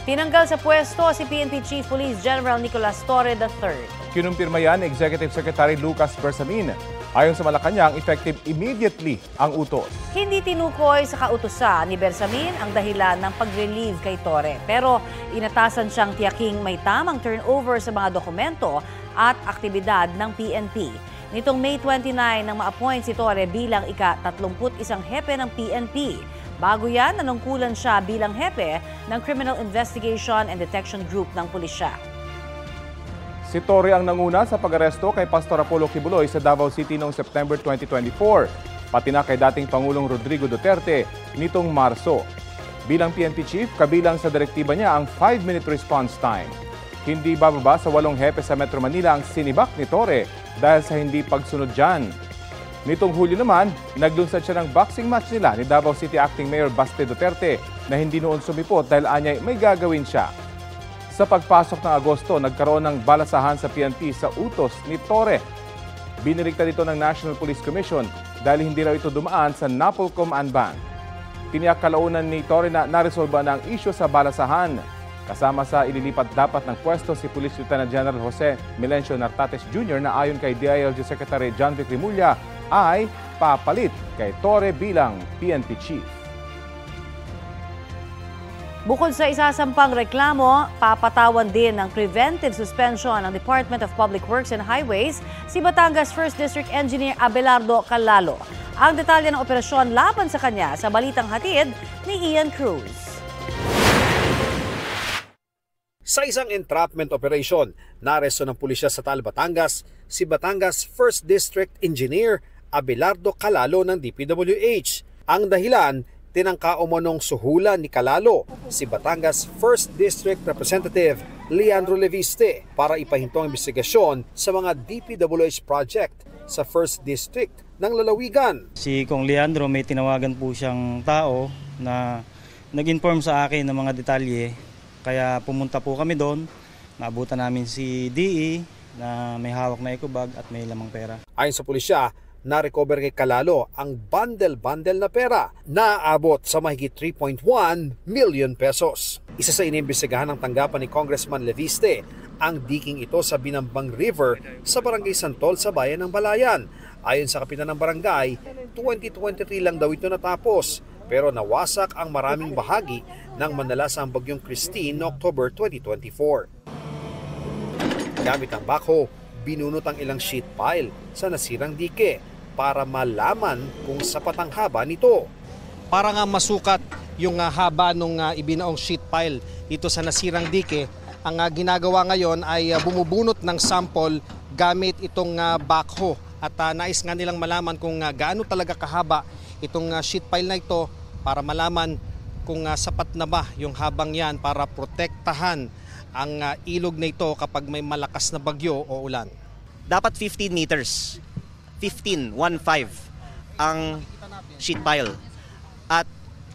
Tinanggal sa pwesto si PNP Chief Police General Nicolas Torre III. Kinumpirma yan ni Executive Secretary Lucas Bersamin. Ayon sa Malacanang, effective immediately ang utos. Hindi tinukoy sa kautusan ni Bersamin ang dahilan ng pag-relieve kay Torre. Pero inatasan siyang tiyaking may tamang turnover sa mga dokumento at aktibidad ng PNP. Nitong May 29 nang ma-appoint si Torre bilang ika-31 hepe ng PNP. Bago yan, nanungkulan siya bilang hepe ng Criminal Investigation and Detection Group ng pulisya. Si Torre ang nanguna sa pag-aresto kay Pastor Apollo Kibuloy sa Davao City noong September 2024, pati na kay dating Pangulong Rodrigo Duterte nitong Marso. Bilang PNP Chief, kabilang sa direktiba niya ang 5-minute response time. Hindi bababa sa 8 hepe sa Metro Manila ang sinibak ni Torre dahil sa hindi pagsunod dyan. Nitong Hulyo naman, naglunsad siya ng boxing match nila ni Davao City Acting Mayor Baste Duterte na hindi noon sumipot dahil anyay may gagawin siya. Sa pagpasok ng Agosto, nagkaroon ng balasahan sa PNP sa utos ni Torre. Biniligtad ito ng National Police Commission dahil hindi raw ito dumaan sa NAPOLCOM Anbang. Tiniyak kalaunan ni Torre na naresolba na ang isyu sa balasahan. Kasama sa ililipat dapat ng pwesto si Police Lieutenant General Jose Melencio Nartates Jr. na ayon kay DILG Secretary John Vic Rimulya ay papalit kay Torre bilang PNP Chief. Bukod sa isasampang reklamo, papatawan din ng preventive suspension ng Department of Public Works and Highways si Batangas 1st District Engineer Abelardo Calalo. Ang detalye ng operasyon laban sa kanya sa balitang hatid ni Ian Cruz. Sa isang entrapment operation, naaresto ng pulisya sa Taal, Batangas si Batangas 1st District Engineer Abelardo Calalo ng DPWH. Ang dahilan, tinangka umanong suhulan ni Calalo si Batangas 1st District Representative Leandro Leviste para ipahinto ang investigasyon sa mga DPWH project sa 1st District ng lalawigan. Si Kong Leandro may tinawagan po siyang tao na nag-inform sa akin ng mga detalye, kaya pumunta po kami doon. Naabutan namin si DE na may hawak na ecobag at may lamang pera. Ayon sa pulisya, na-recover kay Calalo ang bundle-bundle na pera na aabot sa mahigit 3.1 million pesos. Isa sa inimbestigahan ng tanggapan ni Congressman Leviste ang diking ito sa Binambang River sa Barangay Santol sa bayan ng Balayan. Ayon sa kapitan ng barangay, 2023 lang daw ito natapos pero nawasak ang maraming bahagi ng manalasang bagyong Christine noong October 2024. Gamit ang backhoe, binunot ang ilang sheet pile sa nasirang dike para malaman kung sapat ang haba nito. Para nga masukat yung haba ng ibinaong sheet pile dito sa nasirang dike, ang ginagawa ngayon ay bumubunot ng sample gamit itong backhoe. At nais nga nilang malaman kung gaano talaga kahaba itong sheet pile na ito para malaman kung sapat na ba yung habang yan para protektahan ang ilog na ito kapag may malakas na bagyo o ulan. Dapat 15 meters. 15 ang sheet pile. At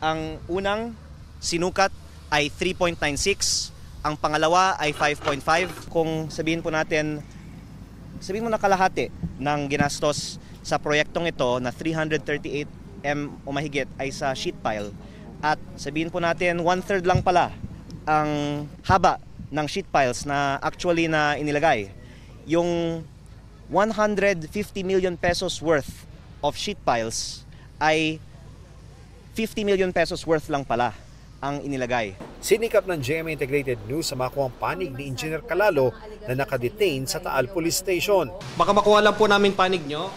ang unang sinukat ay 3.96, ang pangalawa ay 5.5. Kung sabihin mo na kalahati ng ginastos sa proyektong ito na 338 M o mahigit ay sa sheet pile, at sabihin po natin 1/3 lang pala ang haba ng sheet piles na actually na inilagay. Yung 150 million pesos worth of sheet piles ay 50 million pesos worth lang pala ang inilagay. Sinikap ng GMA Integrated News sa makuhang panig ni Engineer Calalo na nakadetain sa Taal Police Station. Baka makuha lang po namin panig nyo.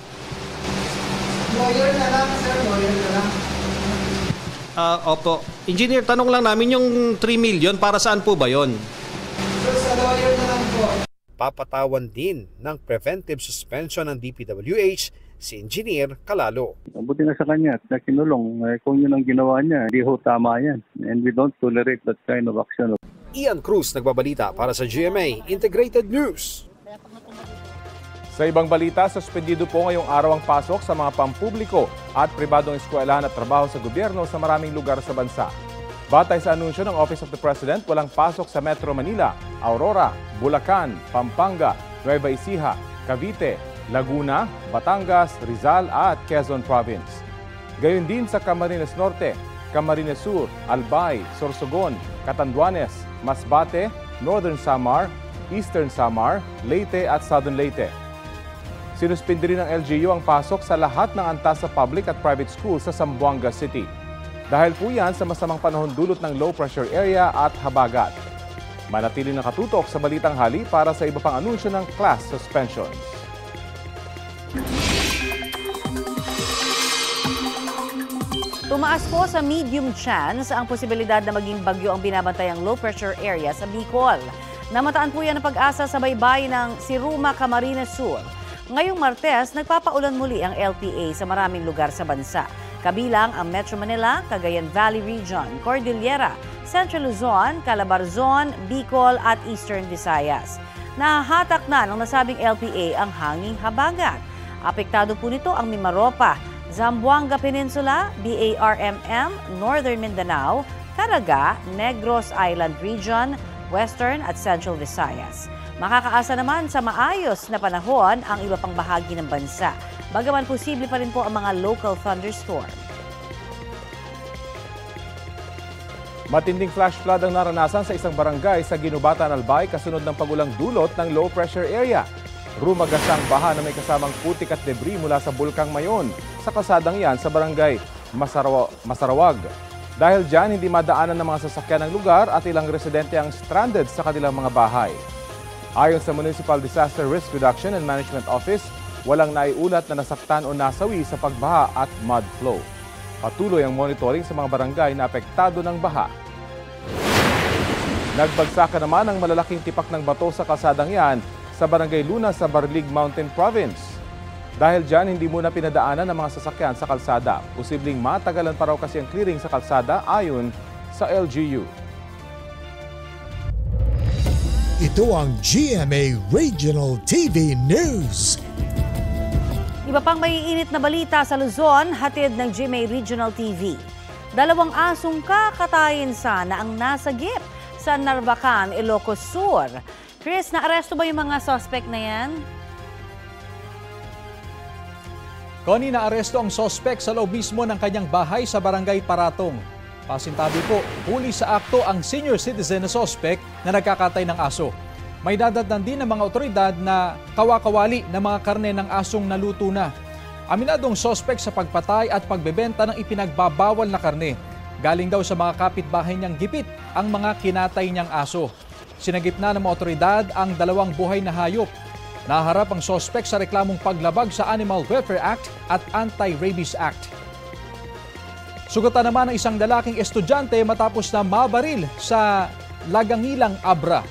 Lawyer na lang, sir. Lawyer na lang. Opo. Engineer, tanong lang namin yung 3 million, para saan po ba yon? Sir, sa lawyer na lang po. Papatawan din ng preventive suspension ng DPWH si Engineer Calalo. Buti na sa kanya at nakinulong. Kung yun ang ginawa niya, hindi ho tama yan. And we don't tolerate that kind of action. Ian Cruz nagbabalita para sa GMA Integrated News. Sa ibang balita, suspendido po ngayong araw ang pasok sa mga pampubliko at pribadong eskwelahan at trabaho sa gobyerno sa maraming lugar sa bansa. Batay sa anunsyo ng Office of the President, walang pasok sa Metro Manila, Aurora, Bulacan, Pampanga, Nueva Ecija, Cavite, Laguna, Batangas, Rizal at Quezon Province. Gayon din sa Camarines Norte, Camarines Sur, Albay, Sorsogon, Catanduanes, Masbate, Northern Samar, Eastern Samar, Leyte at Southern Leyte. Sinuspindi rin ng LGU ang pasok sa lahat ng antas sa public at private schools sa Zamboanga City. Dahil po yan sa masamang panahon dulot ng low pressure area at habagat. Manatili nakatutok sa Balitang Hali para sa iba pang anunsyo ng class suspensions. Tumaas po sa medium chance ang posibilidad na maging bagyo ang binabantayang low pressure area sa Bicol. Namataan po yan ng pag-asa sa baybay ng Siruma, Camarines Sur. Ngayong Martes, nagpapaulan muli ang LPA sa maraming lugar sa bansa. Kabilang ang Metro Manila, Cagayan Valley Region, Cordillera, Central Luzon, Calabarzon, Bicol at Eastern Visayas. Nahahatak na ng nasabing LPA ang hanging habagat. Apektado po nito ang Mimaropa, Zamboanga Peninsula, BARMM, Northern Mindanao, Caraga, Negros Island Region, Western at Central Visayas. Makakaasa naman sa maayos na panahon ang iba pang bahagi ng bansa. Bagaman posible pa rin po ang mga local thunderstorm. Matinding flash flood ang naranasan sa isang barangay sa Ginubatan, Albay kasunod ng pagulang dulot ng low pressure area. Rumagasang baha na may kasamang putik at debris mula sa Bulkang Mayon sa kasadang yan sa barangay Masarawag. Dahil dyan, hindi madaanan ng mga sasakyan ng lugar at ilang residente ang stranded sa kanilang mga bahay. Ayon sa Municipal Disaster Risk Reduction and Management Office, walang naiulat na nasaktan o nasawi sa pagbaha at mud flow. Patuloy ang monitoring sa mga barangay na apektado ng baha. Nagbagsakan naman ang malalaking tipak ng bato sa kalsadang yan sa Barangay Luna sa Barlig Mountain Province. Dahil dyan, hindi muna pinadaanan ng mga sasakyan sa kalsada. Posibleng matagalan pa raw kasi ang clearing sa kalsada ayon sa LGU. Ito ang GMA Regional TV News. Iba pang maiinit na balita sa Luzon, hatid ng GMA Regional TV. 2 asong kakatayin sana ang nasagip sa Narvacan, Ilocos Sur. Chris, naaresto ba yung mga suspect na yan? Connie, naaresto ang suspect sa loob mismo ng kanyang bahay sa Barangay Paratong. Pasintabi po, huli sa akto ang senior citizen na suspect na nagkakatay ng aso. May dadatnan din ng mga otoridad na kawakawali ng mga karne ng asong naluto na. Aminadong suspect sa pagpatay at pagbebenta ng ipinagbabawal na karne. Galing daw sa mga kapitbahay niyang gipit ang mga kinatay niyang aso. Sinagip na ng mga otoridad ang 2 buhay na hayop. Naharap ang suspect sa reklamong paglabag sa Animal Welfare Act at Anti-Rabies Act. Sugatan naman ng isang lalaking estudyante matapos na mabaril sa Lagangilang, Abra.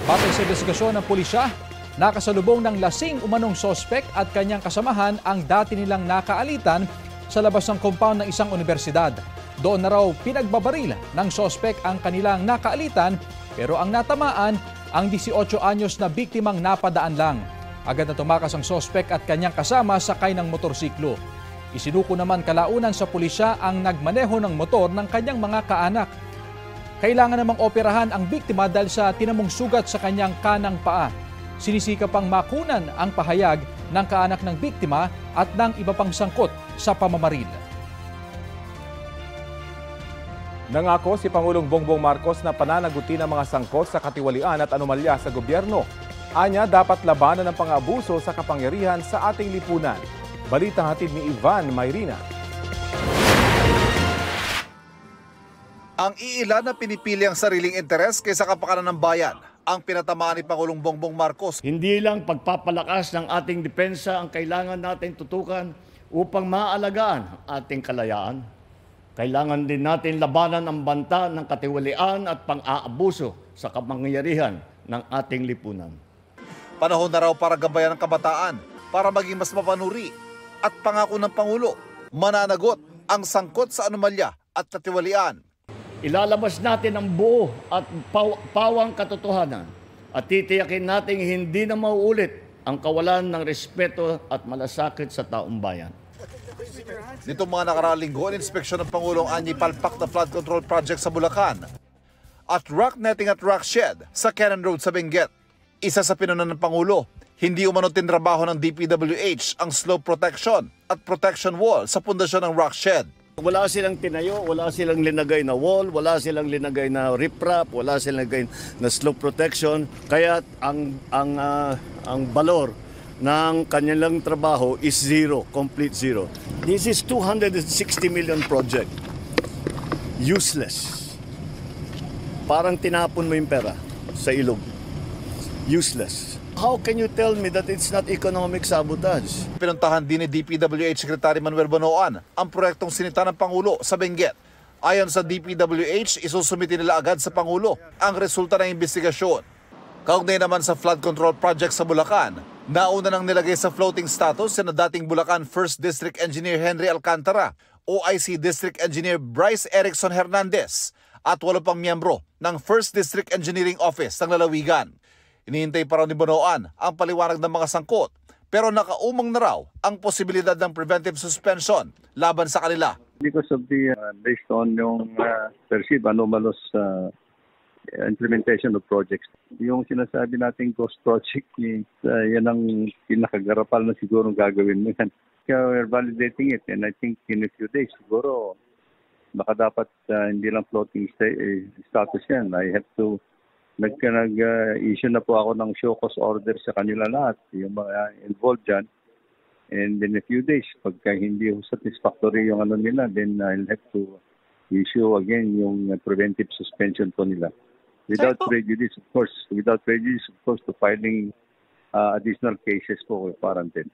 Batay sa investigasyon ng pulisya, nakasalubong ng lasing umanong suspect at kanyang kasamahan ang dati nilang nakaalitan sa labas ng compound ng isang universidad. Doon na raw pinagbabaril ng suspect ang kanilang nakaalitan pero ang natamaan ang 18 anyos na biktimang napadaan lang. Agad na tumakas ang suspect at kanyang kasama sakay ng motorsiklo. Isinuko naman kalaunan sa pulisya ang nagmaneho ng motor ng kanyang mga kaanak. Kailangan namang operahan ang biktima dahil sa tinamong sugat sa kanyang kanang paa. Sinisika pang makunan ang pahayag ng kaanak ng biktima at ng iba pang sangkot sa pamamaril. Nangako si Pangulong Bongbong Marcos na pananagutin ang mga sangkot sa katiwalian at anomalya sa gobyerno. Anya, dapat labanan ang pang-abuso sa kapangyarihan sa ating lipunan. Balitang hatid ni Ivan Mayrina. Ang iilan na pinipili ang sariling interes kaysa kapakanan ng bayan ang pinatamaan ni Pangulong Bongbong Marcos. Hindi lang pagpapalakas ng ating depensa ang kailangan nating tutukan upang maalagaan ang ating kalayaan. Kailangan din natin labanan ang banta ng katiwalian at pang-aabuso sa kapangyarihan ng ating lipunan. Panahon na raw para gabayan ng kabataan para maging mas mapanuri at pangako ng Pangulo, mananagot ang sangkot sa anomalya at katiwalian. Ilalabas natin ang buo at pawang katotohanan at titiyakin natin hindi na mauulit ang kawalan ng respeto at malasakit sa taong bayan. Nitong mga nakaraang linggo, inspeksyon ng Pangulong Anyi palpak na flood control project sa Bulacan at rock netting at rock shed sa Cannon Road sa Benguet. Isa sa pinunan ng Pangulo, hindi umano tinrabaho ng DPWH ang slope protection at protection wall sa pundasyon ng rock shed. Wala silang tinayo, wala silang linagay na wall, wala silang linagay na riprap, wala silang linagay na slope protection. Kaya ang balor ng kanilang trabaho is zero, complete zero. This is 260 million project. Useless. Parang tinapon mo yung pera sa ilog. Useless. How can you tell me that it's not economic sabotage? Pinuntahan din ni DPWH Secretary Manuel Bonoan ang proyektong sinita ng Pangulo sa Benguet. Ayon sa DPWH, isusumiti nila agad sa Pangulo ang resulta ng investigasyon. Kaugnay naman sa flood control project sa Bulacan, nauna nang nilagay sa floating status na dating Bulacan 1st District Engineer Henry Alcantara, OIC District Engineer Bryce Erickson Hernandez at 8 pang miyembro ng 1st District Engineering Office ng Lalawigan. Inihintay pa raw ni Bonoan ang paliwanag ng mga sangkot, pero nakaumang na raw ang posibilidad ng preventive suspension laban sa kanila. Because of the, based on yung perceived anomalous implementation of projects. Yung sinasabi nating ghost project, yan ang pinakagarapal na siguro gagawin mo yan. Kaya we're validating it and I think in a few days siguro baka dapat hindi lang floating status yan. I have to nag-issue na po ako ng show cause order sa kanila lahat, yung mga involved dyan. And in a few days, pagka hindi satisfactory yung ano nila, then I'll have to issue again yung preventive suspension po nila. Without prejudice, of course, to filing additional cases po para din.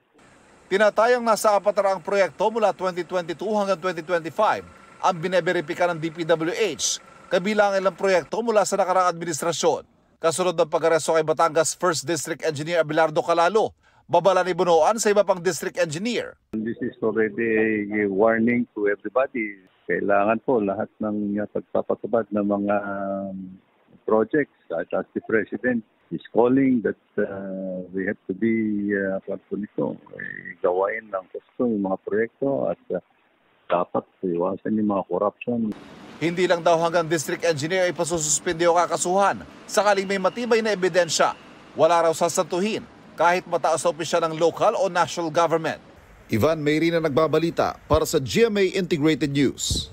Tinatayang nasa 4 proyekto mula 2022 hanggang 2025 ang bineberipika ng DPWH. Kabilang ilang proyekto mula sa nakaraang administrasyon. Kasunod ng pag-aresto kay Batangas 1st District Engineer Abelardo Calalo, babala ni Bonoan sa iba pang district engineer. This is already a warning to everybody. Kailangan po lahat ng pagpapatupad ng mga projects as the President is calling that we have to be gawain ng gusto yung mga proyekto at dapat iwasan yung mga corruption. Hindi lang daw hanggang district engineer ay pasususpindi o kakasuhan. Sakaling may matibay na ebidensya, wala raw sasantuhin kahit mataas na opisyal ng local o national government. Ivan Mayrina nagbabalita para sa GMA Integrated News.